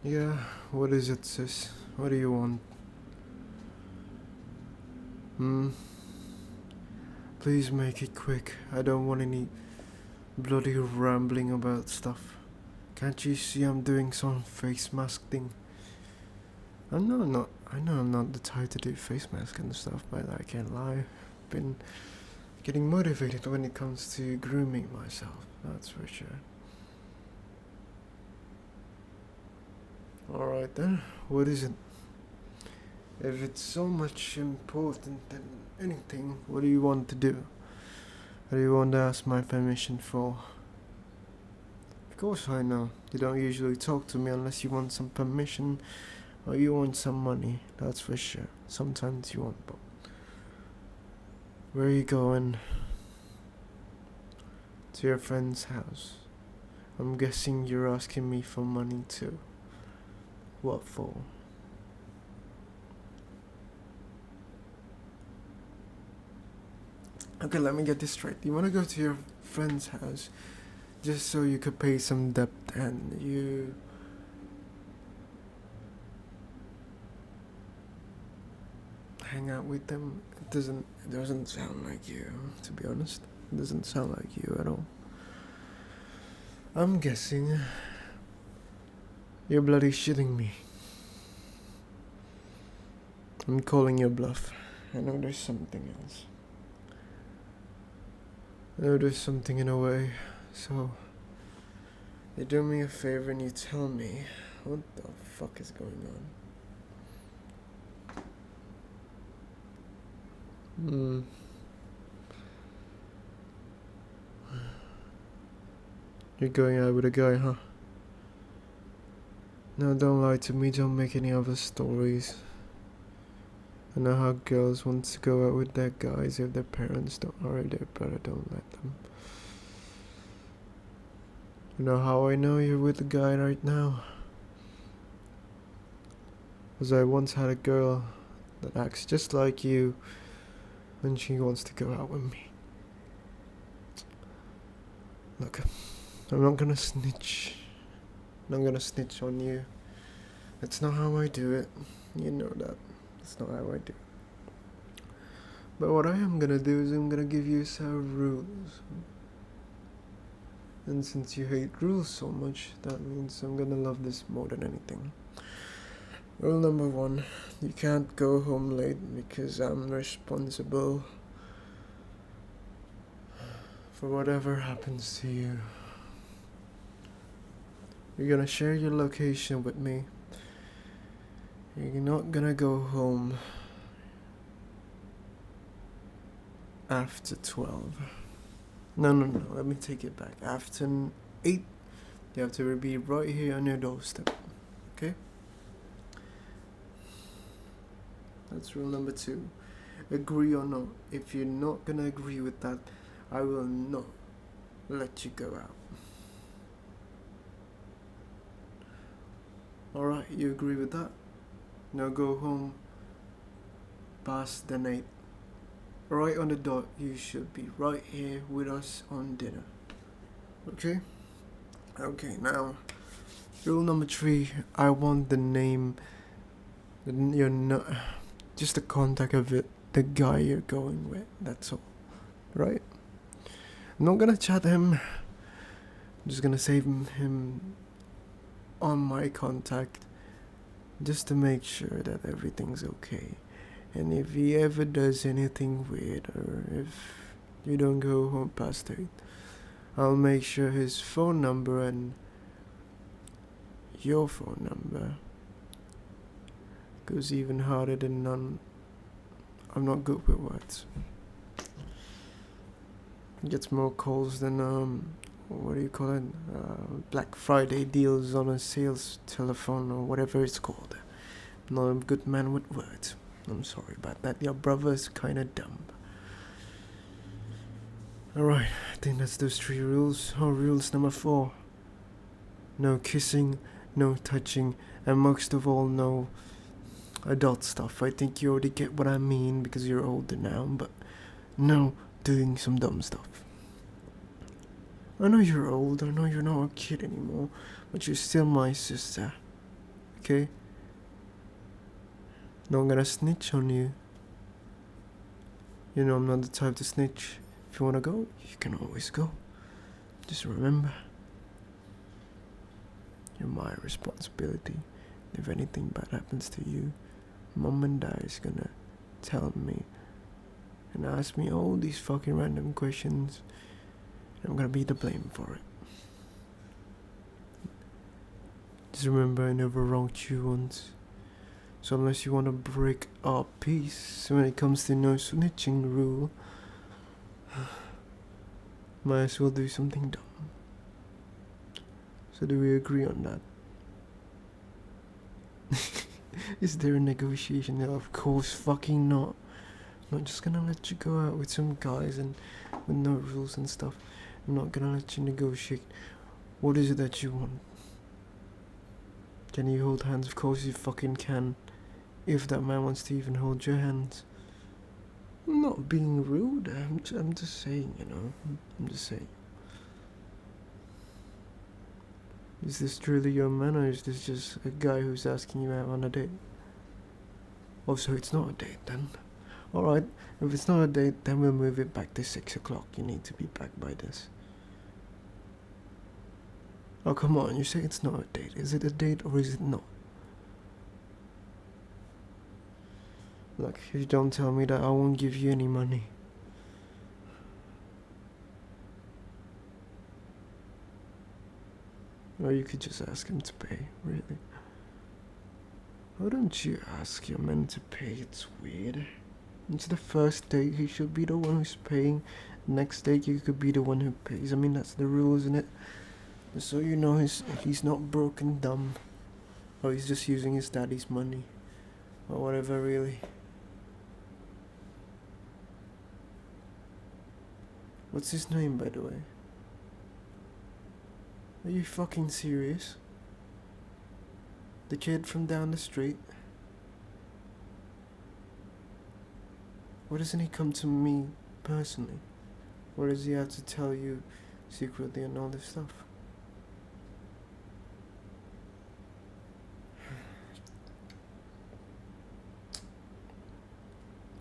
Yeah, what is it, sis? What do you want? Hmm? Please make it quick. I don't want any bloody rambling about stuff. Can't you see I'm doing some face mask thing? I know I'm not the type to do face mask and stuff, but I can't lie. Been getting motivated when it comes to grooming myself, that's for sure. Alright then, what is it? If it's so much important than anything, what do you want to do? What do you want to ask my permission for? Of course I know. You don't usually talk to me unless you want some permission or you want some money, that's for sure. Sometimes you want both. Where are you going? To your friend's house. I'm guessing you're asking me for money too. What for? Okay, let me get this straight. You want to go to your friend's house just so you could pay some debt and you hang out with them? It doesn't sound like you, to be honest. It doesn't sound like you at all. I'm guessing you're bloody shitting me. I'm calling your bluff. I know there's something else. I know there's something in a way, so you do me a favor and you tell me what the fuck is going on. You're going out with a guy, huh? No, don't lie to me, don't make any other stories. I know how girls want to go out with their guys if their parents don't already, but don't let them. You know how I know you're with a guy right now? Because I once had a girl that acts just like you when she wants to go out with me. Look, I'm not gonna snitch. I'm not gonna snitch on you. That's not how I do it. You know that. That's not how I do it. But what I am gonna do is I'm gonna give you some rules. And since you hate rules so much, that means I'm gonna love this more than anything. Rule number 1, you can't go home late because I'm responsible for whatever happens to you. You're gonna share your location with me. You're not gonna go home after 12. No, let me take it back. After 8, you have to be right here on your doorstep. Okay? That's rule number 2. Agree or not. If you're not gonna agree with that, I will not let you go out. Alright, you agree with that? Now go home past the 8. Right on the dot, you should be right here with us on dinner. Okay? Okay, now, rule number 3, I want the name, you're not, just the contact of it, the guy you're going with, that's all. Right? I'm not gonna chat him, I'm just gonna save him on my contact, just to make sure that everything's okay. And if he ever does anything weird, or if you don't go home past 8, I'll make sure his phone number and your phone number goes even harder than none. I'm not good with words. Gets more calls than what do you call it? Black Friday deals on a sales telephone or whatever it's called. I'm not a good man with words. I'm sorry about that. Your brother's kinda dumb. Alright, I think that's those 3 rules. Rules number 4. No kissing, no touching, and most of all, no adult stuff. I think you already get what I mean because you're older now, but no doing some dumb stuff. I know you're old, I know you're not a kid anymore, but you're still my sister. okay? Not gonna snitch on you. You know I'm not the type to snitch. If you wanna go, you can always go. Just remember, you're my responsibility. If anything bad happens to you, Mom and Dad is gonna tell me and ask me all these fucking random questions. I'm gonna be the blame for it. Just remember, I never wronged you once. So unless you want to break our peace when it comes to no snitching rule, might as well do something dumb. So do we agree on that? Is there a negotiation? No, of course fucking not. I'm not just gonna let you go out with some guys and with no rules and stuff. I'm not gonna let you negotiate. What is it that you want? Can you hold hands? Of course you fucking can. If that man wants to even hold your hands. I'm not being rude. I'm just saying, you know. I'm just saying. Is this truly your man, or is this just a guy who's asking you out on a date? Oh, so it's not a date then. Alright, if it's not a date, then we'll move it back to 6 o'clock. You need to be back by this. Oh, come on, you say it's not a date. Is it a date or is it not? Look, if you don't tell me that, I won't give you any money. Or you could just ask him to pay, really. Why don't you ask your man to pay? It's weird. It's the first date, he should be the one who's paying. Next date, you could be the one who pays. I mean, that's the rule, isn't it? So you know he's not broke and dumb. Or he's just using his daddy's money. Or whatever, really. What's his name, by the way? Are you fucking serious? The kid from down the street? Why doesn't he come to me personally? Why does he have to tell you secretly and all this stuff?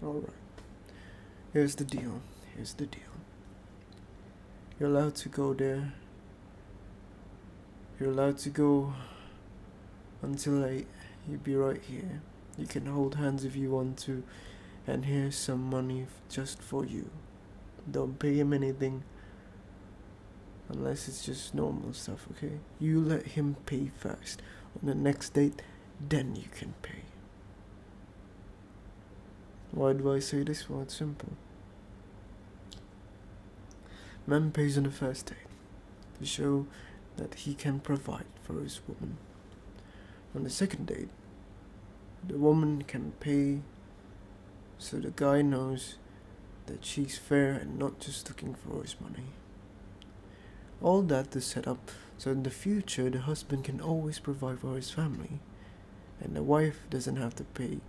Alright. Here's the deal. You're allowed to go there. You're allowed to go until 8. You'll be right here. You can hold hands if you want to. And here's some money just for you. Don't pay him anything. Unless it's just normal stuff, okay? You let him pay first. On the next date, then you can pay. Why do I say this? Well, it's simple. Man pays on the first date to show that he can provide for his woman. On the second date, the woman can pay so the guy knows that she's fair and not just looking for his money. All that is set up so in the future the husband can always provide for his family and the wife doesn't have to pay,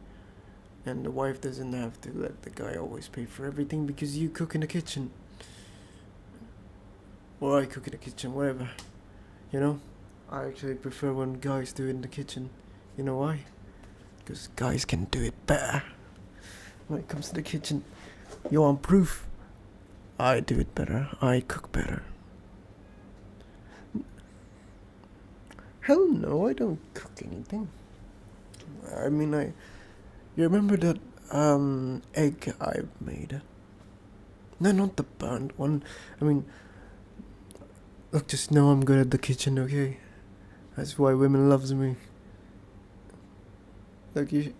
and the wife doesn't have to let the guy always pay for everything because you cook in the kitchen. Or I cook in the kitchen, whatever. You know, I actually prefer when guys do it in the kitchen. You know why? Because guys can do it better. When it comes to the kitchen, you want proof? I do it better. I cook better. Hell no, I don't cook anything. I mean, you remember that egg I made? No, not the burnt one. I mean, look, just know I'm good at the kitchen, okay? That's why women loves me. Look, you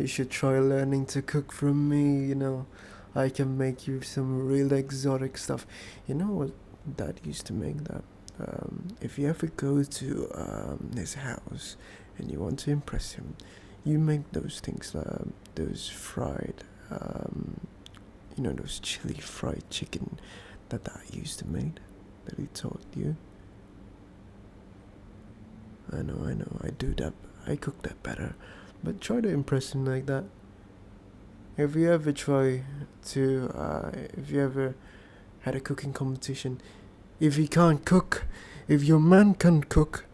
should try learning to cook from me, you know. I can make you some real exotic stuff. You know what Dad used to make that? If you ever go to his house and you want to impress him, you make those things, those fried, you know, those chili fried chicken that Dad used to make, that he taught you. I know, I do that, I cook that better, but try to impress him like that. If you ever had a cooking competition, if he can't cook, if your man can't cook,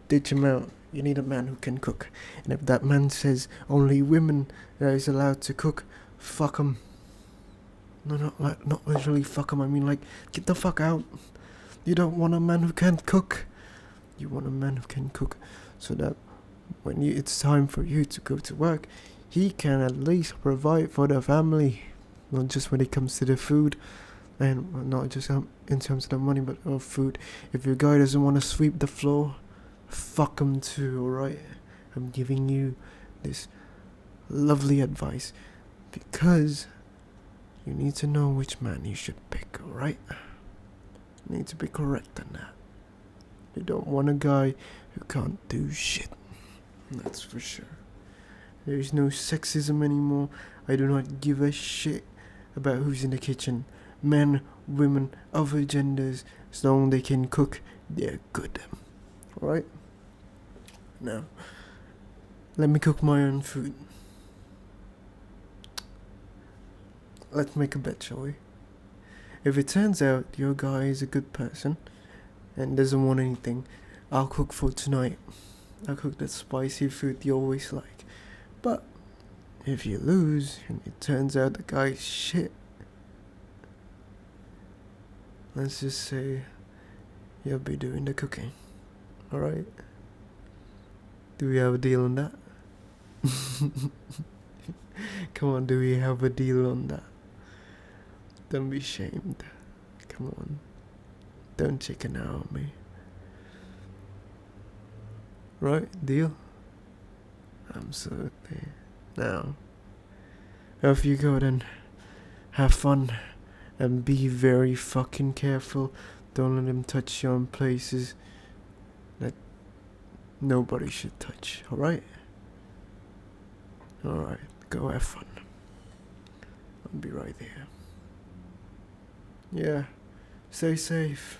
ditch him out. You need a man who can cook. And if that man says only women is allowed to cook, fuck him. No, not literally fuck him. I mean, like, get the fuck out. You don't want a man who can't cook. You want a man who can cook, so that when it's time for you to go to work, he can at least provide for the family. Not just when it comes to the food, and not just in terms of the money, but of food. If your guy doesn't want to sweep the floor, fuck him too, alright? I'm giving you this lovely advice because you need to know which man you should pick, alright? You need to be correct on that. You don't want a guy who can't do shit. That's for sure. There is no sexism anymore. I do not give a shit about who's in the kitchen. Men, women, other genders, as long as they can cook, they're good. Alright? Now, let me cook my own food. Let's make a bet, shall we? If it turns out your guy is a good person and doesn't want anything, I'll cook for tonight. I'll cook that spicy food you always like. But if you lose and it turns out the guy's shit, let's just say you'll be doing the cooking. Alright? Do we have a deal on that? Come on, do we have a deal on that? Don't be ashamed. Come on. Don't chicken out on me. Right? Deal? Absolutely. Now, off you go then. Have fun. And be very fucking careful. Don't let him touch you on places that nobody should touch. Alright? Alright. Go have fun. I'll be right there. Yeah. Stay safe.